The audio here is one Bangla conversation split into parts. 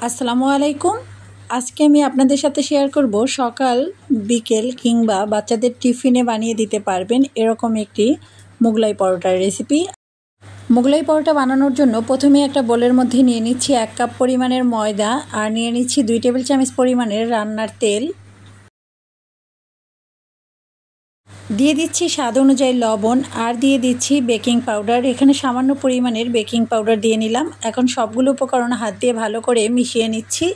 আসসালামু আলাইকুম। আজকে আমি আপনাদের সাথে শেয়ার করব সকাল বিকেল কিংবা বাচ্চাদের টিফিনে বানিয়ে দিতে পারবেন এরকম একটি মোগলাই পরোটার রেসিপি। মোগলাই পরোটা বানানোর জন্য প্রথমে একটা বোলের মধ্যে নিয়ে নিচ্ছি 1 কাপ পরিমাণের ময়দা আর নিয়ে নিচ্ছি 2 টেবিল চামচ পরিমাণের রান্নার তেল, দিয়ে দিচ্ছি স্বাদ অনুযায়ী লবণ আর দিয়ে দিচ্ছি বেকিং পাউডার। এখানে সামান্য পরিমাণের বেকিং পাউডার দিয়ে নিলাম। এখন সবগুলো উপকরণ হাত দিয়ে ভালো করে মিশিয়ে নিচ্ছি।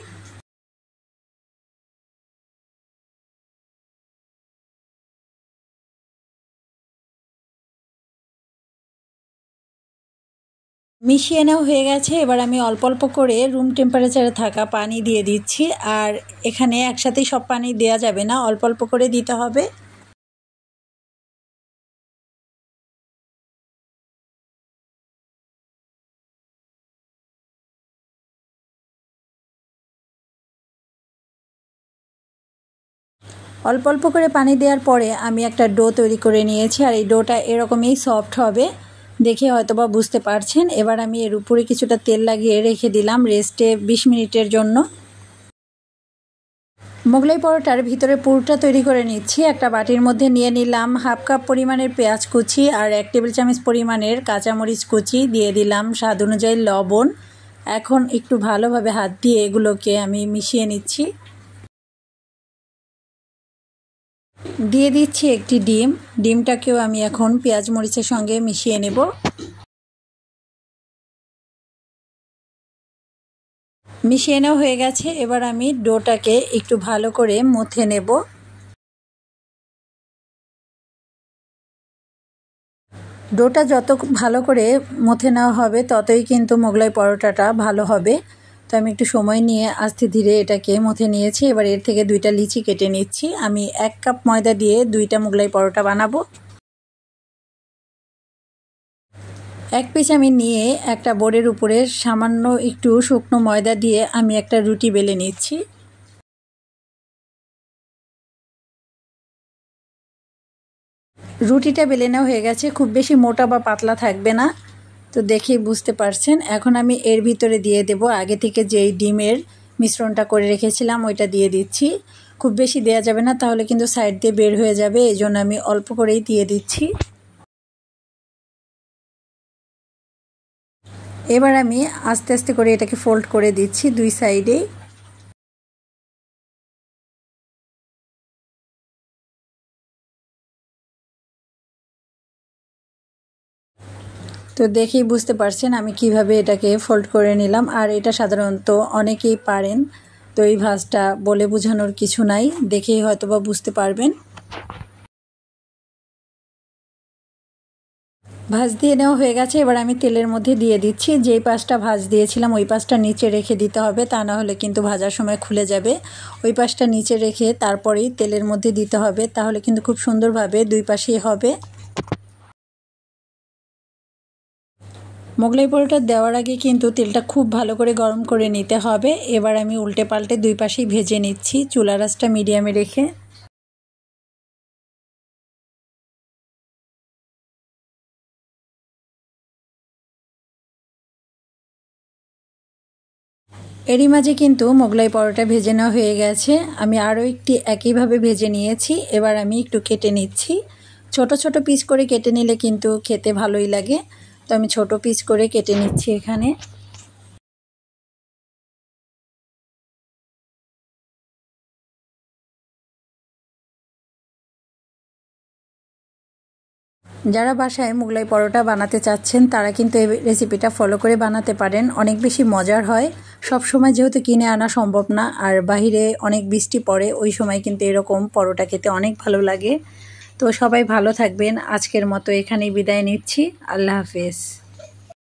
মিশিয়ে নেওয়া হয়ে গেছে। এবার আমি অল্প অল্প করে রুম টেম্পারেচারে থাকা পানি দিয়ে দিচ্ছি। আর এখানে একসাথেই সব পানি দেওয়া যাবে না, অল্প অল্প করে দিতে হবে। অল্প অল্প করে পানি দেওয়ার পরে আমি একটা ডো তৈরি করে নিয়েছি আর এই ডোটা এরকমই সফট হবে, দেখে হয়তোবা বুঝতে পারছেন। এবার আমি এর উপরে কিছুটা তেল লাগিয়ে রেখে দিলাম রেস্টে 20 মিনিটের জন্য। মোগলাই পরোটার ভিতরে পুরটা তৈরি করে নিচ্ছি। একটা বাটির মধ্যে নিয়ে নিলাম 1/2 কাপ পরিমাণের পেঁয়াজ কুচি আর 1 টেবিল চামচ পরিমাণের কাঁচামরিচ কুচি, দিয়ে দিলাম স্বাদ অনুযায়ী লবণ। এখন একটু ভালোভাবে হাত দিয়ে এগুলোকে আমি মিশিয়ে নিচ্ছি। দিয়ে দিচ্ছি একটি ডিমটাকেও আমি এখন পেঁয়াজ মরিচের সঙ্গে মিশিয়ে নেব। মিশিয়ে নেওয়া হয়ে গেছে। এবার আমি ডোটাকে একটু ভালো করে মথে নেব। ডোটা যত ভালো করে মথে নেওয়া হবে ততই কিন্তু মোগলাই পরোটাটা ভালো হবে। তো আমি একটু সময় নিয়ে আস্তে ধীরে এটাকে মথে নিয়েছি। এবার এর থেকে 2টা লিচি কেটে নিচ্ছি। আমি 1 কাপ ময়দা দিয়ে 2টা মোগলাই পরোটা বানাবো। এক পিস আমি নিয়ে একটা বোর্ডের উপরে সামান্য একটু শুকনো ময়দা দিয়ে আমি একটা রুটি বেলে নিচ্ছি। রুটিটা বেলে নেওয়া হয়ে গেছে, খুব বেশি মোটা বা পাতলা থাকবে না, তো দেখেই বুঝতে পারছেন। এখন আমি এর ভিতরে দিয়ে দেব আগে থেকে যেই ডিমের মিশ্রণটা করে রেখেছিলাম ওইটা দিয়ে দিচ্ছি। খুব বেশি দেওয়া যাবে না, তাহলে কিন্তু সাইড দিয়ে বের হয়ে যাবে, এই জন্য আমি অল্প করেই দিয়ে দিচ্ছি। এবার আমি আস্তে আস্তে করে এটাকে ফোল্ড করে দিচ্ছি 2 সাইডেই। তো দেখেই বুঝতে পারছেন আমি কিভাবে এটাকে ফোল্ড করে নিলাম। আর এটা সাধারণত অনেকেই পারেন, তো এই ভাঁজটা বলে বোঝানোর কিছু নাই, দেখেই হয়তোবা বুঝতে পারবেন। ভাঁজ দিয়ে নেওয়া হয়ে গেছে। এবার আমি তেলের মধ্যে দিয়ে দিচ্ছি। যেই পাশটা ভাঁজ দিয়েছিলাম ওই পাশটা নিচে রেখে দিতে হবে, তা না হলে কিন্তু ভাজার সময় খুলে যাবে। ওই পাশটা নিচে রেখে তারপরেই তেলের মধ্যে দিতে হবে, তাহলে কিন্তু খুব সুন্দরভাবে 2 পাশেই হবে। মোগলাই পরোটা দেওয়ার আগে কিন্তু তেলটা খুব ভালো করে গরম করে নিতে হবে। এবার আমি উল্টে পাল্টে 2 পাশেই ভেজে নিচ্ছি, চুলার আঁচটা মিডিয়ামে রেখে। এরই মাঝে কিন্তু মোগলাই পরোটা ভেজে নেওয়া হয়ে গেছে। আমি আরও একটি একইভাবে ভেজে নিয়েছি। এবার আমি একটু কেটে নিচ্ছি। ছোট ছোট পিস করে কেটে নিলে কিন্তু খেতে ভালোই লাগে, তো আমি ছোট পিস করে কেটে নিচ্ছি এখানে। যারা বাসায় মোগলাই পরোটা বানাতে চাচ্ছেন তারা কিন্তু এই রেসিপিটা ফলো করে বানাতে পারেন, অনেক বেশি মজার হয়। সব সময় যেহেতু কিনে আনা সম্ভব না আর বাহিরে অনেক বৃষ্টি পড়ে, ওই সময় কিন্তু এরকম পরোটা খেতে অনেক ভালো লাগে। তো সবাই ভালো থাকবেন। আজকের মতো এখানেই বিদায় নিচ্ছি। আল্লাহ হাফেজ।